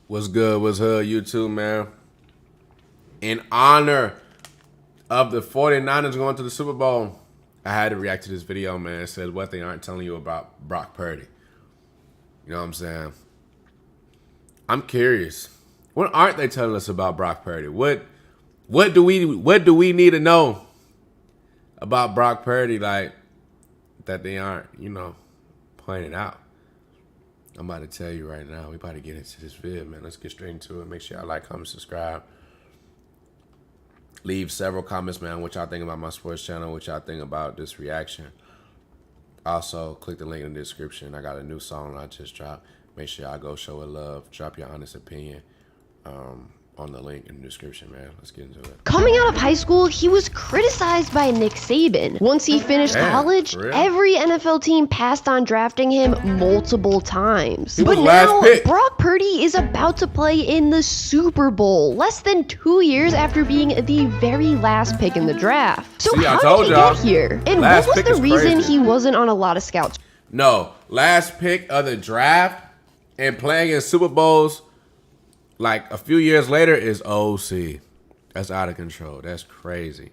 What's good? What's hood? You too, man. In honor of the 49ers going to the Super Bowl, I had to react to this video, man. It says what they aren't telling you about Brock Purdy. You know what I'm saying? I'm curious. What aren't they telling us about Brock Purdy? What do we need to know about Brock Purdy, like, that they aren't, pointing out? I'm about to tell you right now. We about to get into this vid, man. Let's get straight into it. Make sure y'all like, comment, subscribe. Leave several comments, man, what y'all think about my sports channel, what y'all think about this reaction. Also, click the link in the description. I got a new song I just dropped. Make sure y'all go show it love. Drop your honest opinion on the link in the description, man. Let's get into it. Coming out of high school, he was criticized by Nick Saban. Once he finished college, every NFL team passed on drafting him multiple times. But now, Brock Purdy is about to play in the Super Bowl, less than 2 years after being the very last pick in the draft. So how did he get here? And what was the reason he wasn't on a lot of scouts? No, last pick of the draft and playing in Super Bowls like a few years later is OC. That's out of control. That's crazy.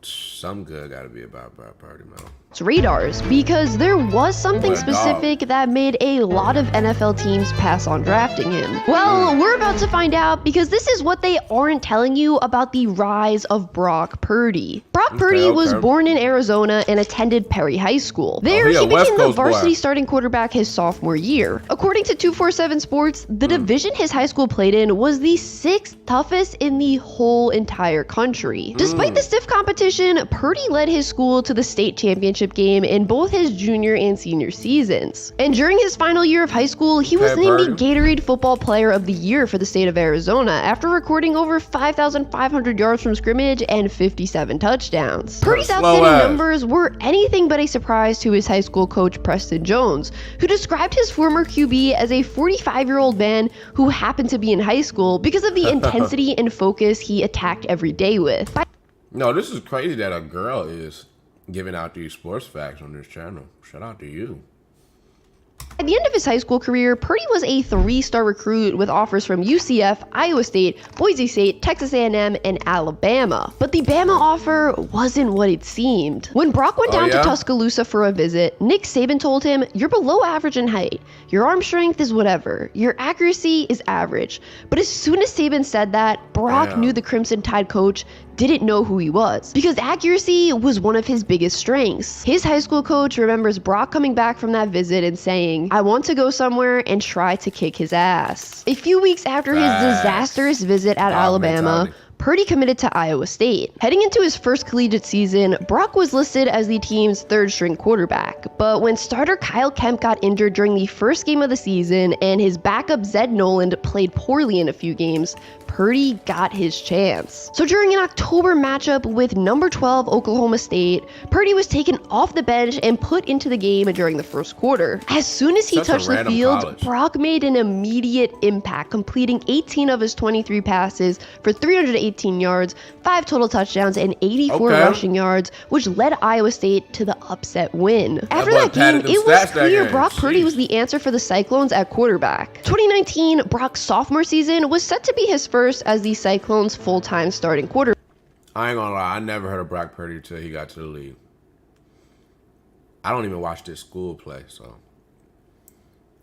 Some good got to be about Brock Purdy, man. Radars, because there was something specific that made a lot of NFL teams pass on drafting him. Well, we're about to find out, because this is what they aren't telling you about the rise of Brock Purdy. Brock Purdy was born in Arizona and attended Perry High School. There, he became the varsity starting quarterback his sophomore year. According to 247 Sports, the division his high school played in was the 6th toughest in the whole entire country. Despite the stiff competition, Purdy led his school to the state championship game in both his junior and senior seasons. And during his final year of high school, he was named the Gatorade Football Player of the Year for the state of Arizona after recording over 5,500 yards from scrimmage and 57 touchdowns. Purdy's outstanding numbers were anything but a surprise to his high school coach Preston Jones, who described his former QB as a 45-year-old man who happened to be in high school because of the intensity and focus he attacked every day with. No, this is crazy that a girl is giving out these sports facts on this channel. Shout out to you. At the end of his high school career, Purdy was a 3-star recruit with offers from UCF, Iowa State, Boise State, Texas A&M, and Alabama. But the Bama offer wasn't what it seemed. When Brock went down to Tuscaloosa for a visit, Nick Saban told him, "You're below average in height. Your arm strength is whatever. Your accuracy is average." But as soon as Saban said that, Brock knew the Crimson Tide coach didn't know who he was, because accuracy was one of his biggest strengths. His high school coach remembers Brock coming back from that visit and saying, "I want to go somewhere and try to kick his ass." A few weeks after his disastrous visit at Alabama, Purdy committed to Iowa State. Heading into his first collegiate season, Brock was listed as the team's 3rd-string quarterback. But when starter Kyle Kemp got injured during the first game of the season and his backup Zed Noland played poorly in a few games, Purdy got his chance. So during an October matchup with number 12 Oklahoma State, Purdy was taken off the bench and put into the game during the first quarter. As soon as he touched the field, Brock made an immediate impact, completing 18 of his 23 passes for 318 yards, 5 total touchdowns, and 84 rushing yards, which led Iowa State to the upset win. After that game, it was clear Brock Purdy was the answer for the Cyclones at quarterback. 2019, Brock's sophomore season was set to be his first as the Cyclones' full-time starting quarterback. I ain't gonna lie, I never heard of Brock Purdy until he got to the league. I don't even watch this school play, so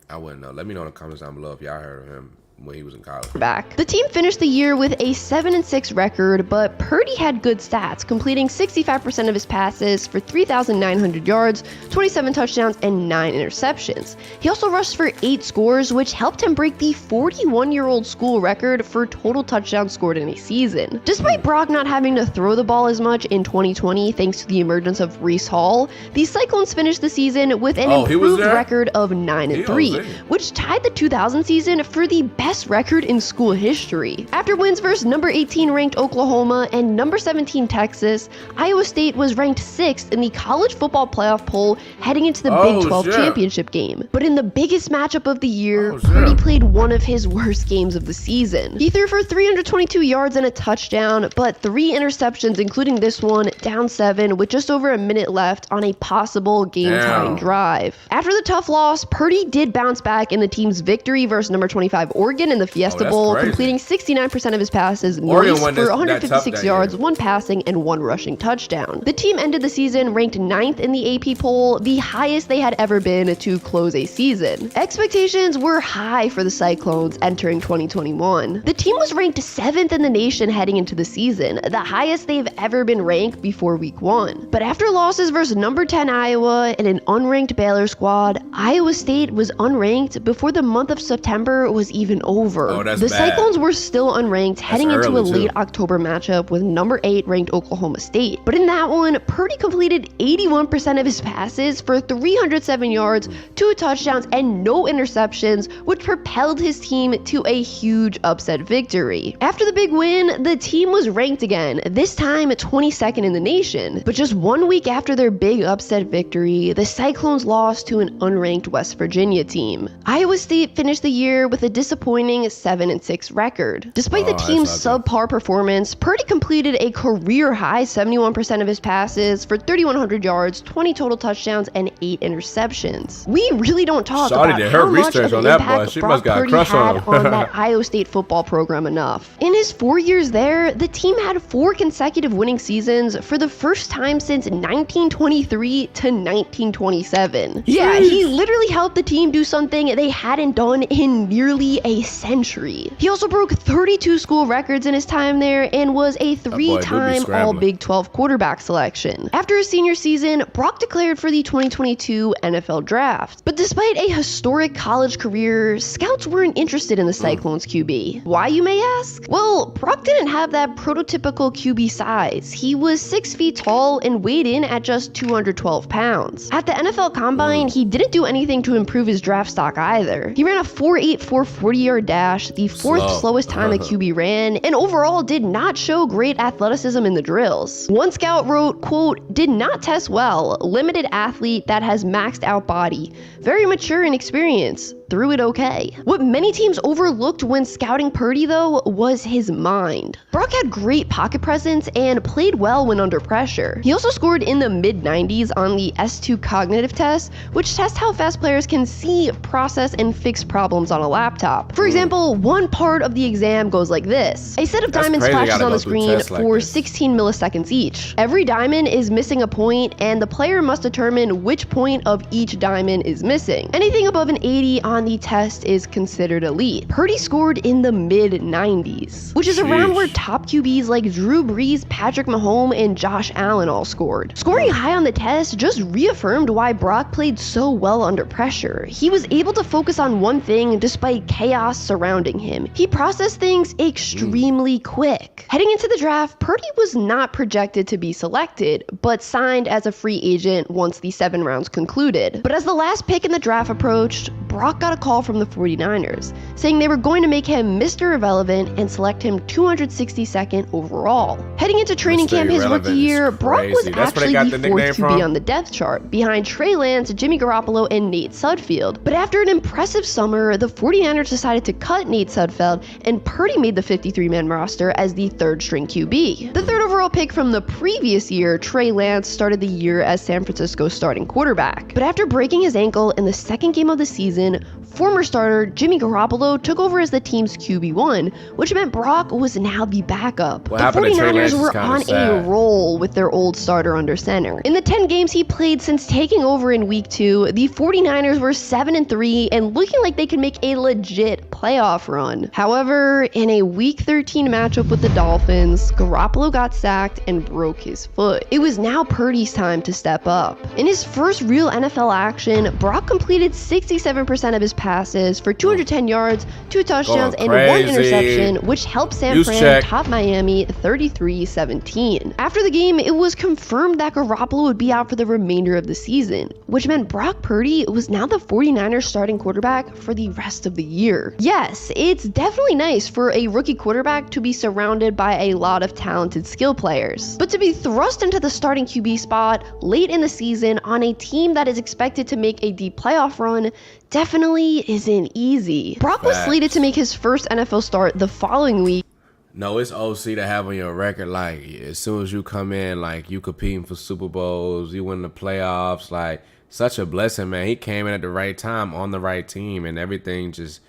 I wouldn't know. Let me know in the comments down below if y'all heard of him when he was in college. The team finished the year with a 7-6 record, but Purdy had good stats, completing 65% of his passes for 3,900 yards, 27 touchdowns, and 9 interceptions. He also rushed for 8 scores, which helped him break the 41-year-old school record for total touchdowns scored in a season. Despite Brock not having to throw the ball as much in 2020 thanks to the emergence of Breece Hall, the Cyclones finished the season with an improved record of 9-3, which tied the 2000 season for the best best record in school history. After wins versus number 18 ranked Oklahoma and number 17 Texas, Iowa State was ranked 6th in the college football playoff poll heading into the Big 12 championship game. But in the biggest matchup of the year, Purdy played one of his worst games of the season. He threw for 322 yards and a touchdown, but 3 interceptions, including this one, down 7 with just over a minute left on a possible game-tying drive. After the tough loss, Purdy did bounce back in the team's victory versus number 25 Oregon in the Fiesta Bowl, completing 69% of his passes, nice for 156 yards, 1 passing, and 1 rushing touchdown. The team ended the season ranked 9th in the AP poll, the highest they had ever been to close a season. Expectations were high for the Cyclones entering 2021. The team was ranked 7th in the nation heading into the season, the highest they've ever been ranked before week 1. But after losses versus number 10 Iowa and an unranked Baylor squad, Iowa State was unranked before the month of September was even over. The Cyclones were still unranked heading into a late October matchup with number 8 ranked Oklahoma State. But in that one, Purdy completed 81% of his passes for 307 yards, 2 touchdowns, and no interceptions, which propelled his team to a huge upset victory. After the big win, the team was ranked again, this time 22nd in the nation. But just 1 week after their big upset victory, the Cyclones lost to an unranked West Virginia team. Iowa State finished the year with a disappointing 7-6 record. Despite the team's subpar performance, Purdy completed a career-high 71% of his passes for 3,100 yards, 20 total touchdowns, and 8 interceptions. We really don't talk about how much of an impact Brock Purdy had on that Iowa State football program enough. In his 4 years there, the team had 4 consecutive winning seasons for the first time since 1923 to 1927. Yeah, he literally helped the team do something they hadn't done in nearly a century. He also broke 32 school records in his time there and was a 3-time All-Big 12 quarterback selection. After his senior season, Brock declared for the 2022 NFL Draft. But despite a historic college career, scouts weren't interested in the Cyclones QB. Why, you may ask? Well, Brock didn't have that prototypical QB size. He was 6 feet tall and weighed in at just 212 pounds. At the NFL Combine, he didn't do anything to improve his draft stock either. He ran a 4.84 40-yard dash, the 4th slowest time a QB ran, and overall did not show great athleticism in the drills. One scout wrote, quote, "Did not test well, limited athlete that has maxed out body, very mature in experience, threw it okay." What many teams overlooked when scouting Purdy, though, was his mind. Brock had great pocket presence and played well when under pressure. He also scored in the mid-90s on the S2 cognitive test, which tests how fast players can see, process, and fix problems on a laptop. For example, one part of the exam goes like this. A set of diamonds flashes on the screen for 16 milliseconds each. Every diamond is missing a point, and the player must determine which point of each diamond is missing. Anything above an 80 on the test is considered elite. Purdy scored in the mid-90s, which is around where top QBs like Drew Brees, Patrick Mahomes, and Josh Allen all scored. Scoring high on the test just reaffirmed why Brock played so well under pressure. He was able to focus on one thing despite chaos surrounding him. He processed things extremely quick. Heading into the draft, Purdy was not projected to be selected, but signed as a free agent once the 7 rounds concluded. But as the last pick in the draft approached, Brock got a call from the 49ers, saying they were going to make him Mr. Irrelevant and select him 262nd overall. Heading into training camp his rookie year, Brock was actually the 4th QB on the depth chart, behind Trey Lance, Jimmy Garoppolo, and Nate Sudfeld. But after an impressive summer, the 49ers decided to cut Nate Sudfeld, and Purdy made the 53-man roster as the 3rd-string QB. The 3rd overall pick from the previous year, Trey Lance, started the year as San Francisco's starting quarterback. But after breaking his ankle in the 2nd game of the season, former starter Jimmy Garoppolo took over as the team's QB1, which meant Brock was now the backup. The 49ers were on a roll with their old starter under center. In the 10 games he played since taking over in week 2, the 49ers were 7-3 and looking like they could make a legit playoff run. However, in a week 13 matchup with the Dolphins, Garoppolo got sacked and broke his foot. It was now Purdy's time to step up. In his first real NFL action, Brock completed 67% of his passes for 210 yards, 2 touchdowns, and Going 1 crazy. interception, which helped San Use Fran check. top Miami 33-17. After the game, it was confirmed that Garoppolo would be out for the remainder of the season, which meant Brock Purdy was now the 49ers starting quarterback for the rest of the year. Yes, it's definitely nice for a rookie quarterback to be surrounded by a lot of talented skill players, but to be thrust into the starting QB spot late in the season on a team that is expected to make a deep playoff run definitely isn't easy. Brock was slated to make his first NFL start the following week. No, it's OC to have on your record. Like, as soon as you come in, like, you competing for Super Bowls, you win the playoffs. Like, such a blessing, man. He came in at the right time on the right team, and everything just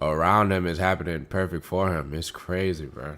around him is happening perfect for him. It's crazy, bro.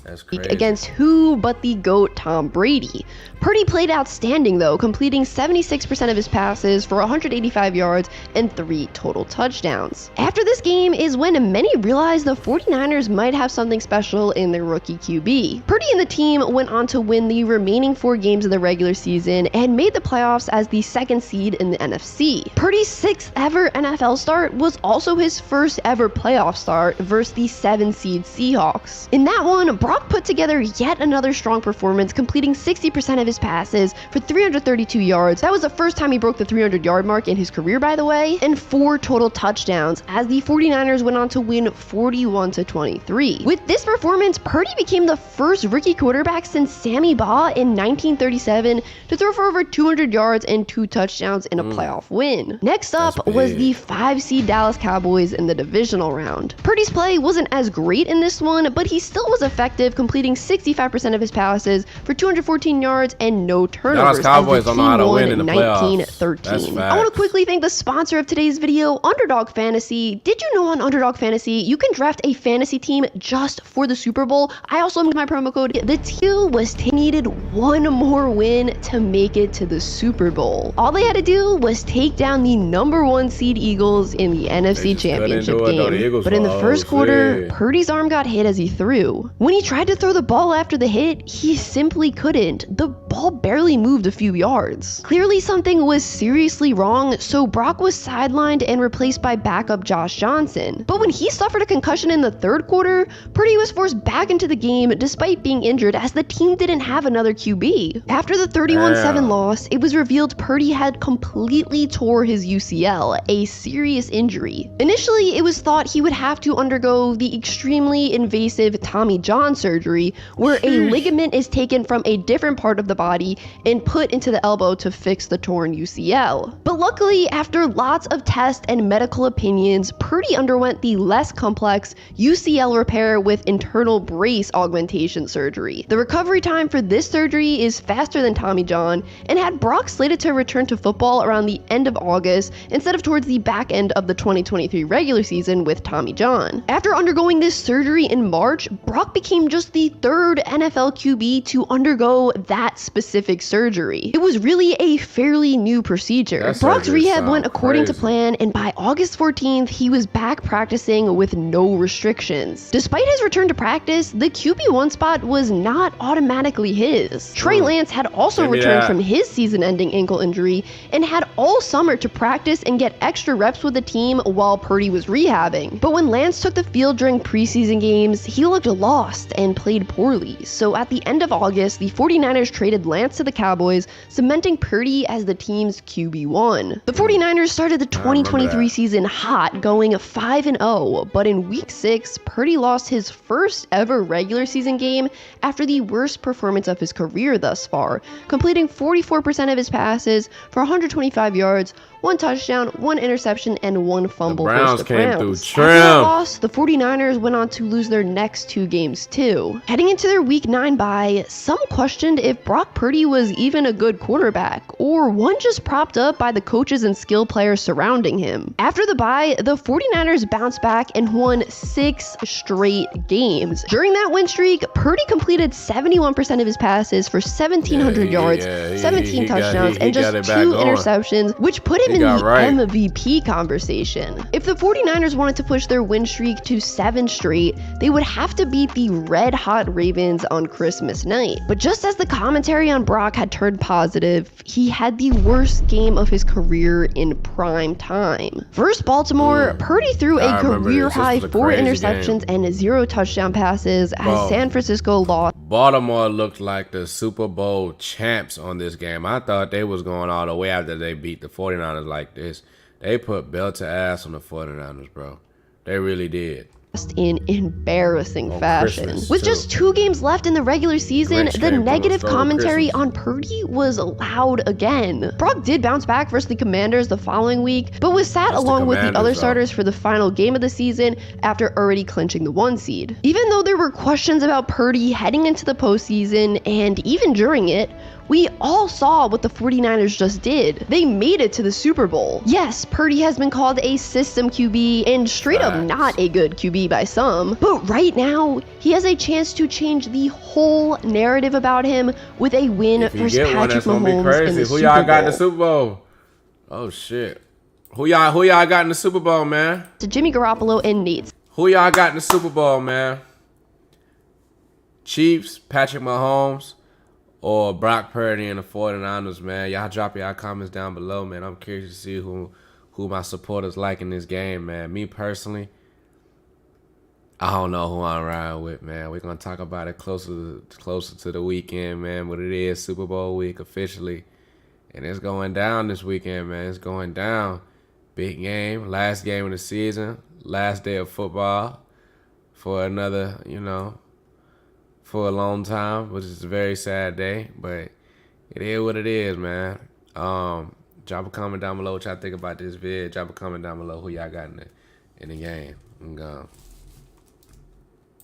That's crazy. Against who but the GOAT Tom Brady. Purdy played outstanding though, completing 76% of his passes for 185 yards and 3 total touchdowns. After this game is when many realized the 49ers might have something special in their rookie QB. Purdy and the team went on to win the remaining 4 games of the regular season and made the playoffs as the 2nd seed in the NFC. Purdy's 6th ever NFL start was also his first ever playoff start versus the 7 seed Seahawks. In that one, Brock put together yet another strong performance, completing 60% of his passes for 332 yards. That was the first time he broke the 300-yard mark in his career, by the way, and 4 total touchdowns as the 49ers went on to win 41-23. With this performance, Purdy became the first rookie quarterback since Sammy Baugh in 1937 to throw for over 200 yards and 2 touchdowns in a playoff win. Next up was the 5 seed Dallas Cowboys in the divisional round. Purdy's play wasn't as great in this one, but he still was effective, completing 65% of his passes for 214 yards and no turnovers. Dallas Cowboys don't know how to win in the 19-13. I want to quickly thank the sponsor of today's video, Underdog Fantasy. Did you know on Underdog Fantasy, you can draft a fantasy team just for the Super Bowl? I also made my promo code. The team needed 1 more win to make it to the Super Bowl. All they had to do was take down the #1 seed Eagles in the NFC Championship game. But in the first quarter, Purdy's arm got hit as he threw. When he tried to throw the ball after the hit, he simply couldn't. The ball barely moved a few yards. Clearly something was seriously wrong, so Brock was sidelined and replaced by backup Josh Johnson. But when he suffered a concussion in the 3rd quarter, Purdy was forced back into the game despite being injured as the team didn't have another QB. After the 31-7 loss, it was revealed Purdy had completely tore his UCL, a serious injury. Initially, it was thought he would have to undergo the extremely invasive Tommy John surgery, where a ligament is taken from a different part of the body and put into the elbow to fix the torn UCL. But luckily, after lots of tests and medical opinions, Purdy underwent the less complex UCL repair with internal brace augmentation surgery. The recovery time for this surgery is faster than Tommy John and had Brock slated to return to football around the end of August instead of towards the back end of the 2023 regular season with Tommy John. After undergoing this surgery in March, Brock became just the 3rd NFL QB to undergo that specific surgery. It was really a fairly new procedure. Brock's rehab went according to plan, and by August 14th, he was back practicing with no restrictions. Despite his return to practice, the QB1 spot was not automatically his. Trey Lance had also returned from his season-ending ankle injury and had all summer to practice and get extra reps with the team while Purdy was rehabbing. But when Lance took the field during preseason games, he looked lost and played poorly. So at the end of August, the 49ers traded Lance to the Cowboys, cementing Purdy as the team's QB1. The 49ers started the 2023 season hot, going 5-0, but in week 6, Purdy lost his first ever regular season game after the worst performance of his career thus far, completing 44% of his passes for 125 yards, 1 touchdown, 1 interception, and 1 fumble versus the Browns. After that loss, the 49ers went on to lose their next 2 games too. Heading into their week 9 bye, some questioned if Brock Purdy was even a good quarterback, or one just propped up by the coaches and skill players surrounding him. After the bye, the 49ers bounced back and won 6 straight games. During that win streak, Purdy completed 71% of his passes for 1,700 yards, 17 touchdowns, and just 2 interceptions, which put him in the MVP conversation. If the 49ers wanted to push their win streak to 7 straight, they would have to beat the red-hot Ravens on Christmas night. But just as the comments commentary on Brock had turned positive, he had the worst game of his career in prime time. Versus Baltimore, Purdy threw a career-high 4 interceptions and 0 touchdown passes as San Francisco lost. Baltimore looked like the Super Bowl champs on this game. I thought they was going all the way after they beat the 49ers like this. They put belt to ass on the 49ers, bro. They really did. In embarrassing fashion. With just 2 games left in the regular season, the negative commentary on Purdy was loud again. Brock did bounce back versus the Commanders the following week, but was sat along with the other starters for the final game of the season after already clinching the 1 seed. Even though there were questions about Purdy heading into the postseason and even during it, we all saw what the 49ers just did. They made it to the Super Bowl. Yes, Purdy has been called a system QB and straight up not a good QB by some, but right now, he has a chance to change the whole narrative about him with a win versus Patrick Mahomes in the Super Bowl. Who y'all got in the Super Bowl? Oh shit. Who y'all got in the Super Bowl, man? To Jimmy Garoppolo and Nate. Who y'all got in the Super Bowl, man? Chiefs, Patrick Mahomes, or Brock Purdy and the 49ers, man. Y'all drop y'all comments down below, man. I'm curious to see who my supporters like in this game, man. Me personally, I don't know who I'm riding with, man. We're going to talk about it closer to the weekend, man. But it is Super Bowl week officially. And it's going down this weekend, man. It's going down. Big game. Last game of the season. Last day of football for another, for a long time, which is a very sad day, but it is what it is, man. Drop a comment down below what y'all think about this vid. Drop a comment down below who y'all got in the game. I'm gone.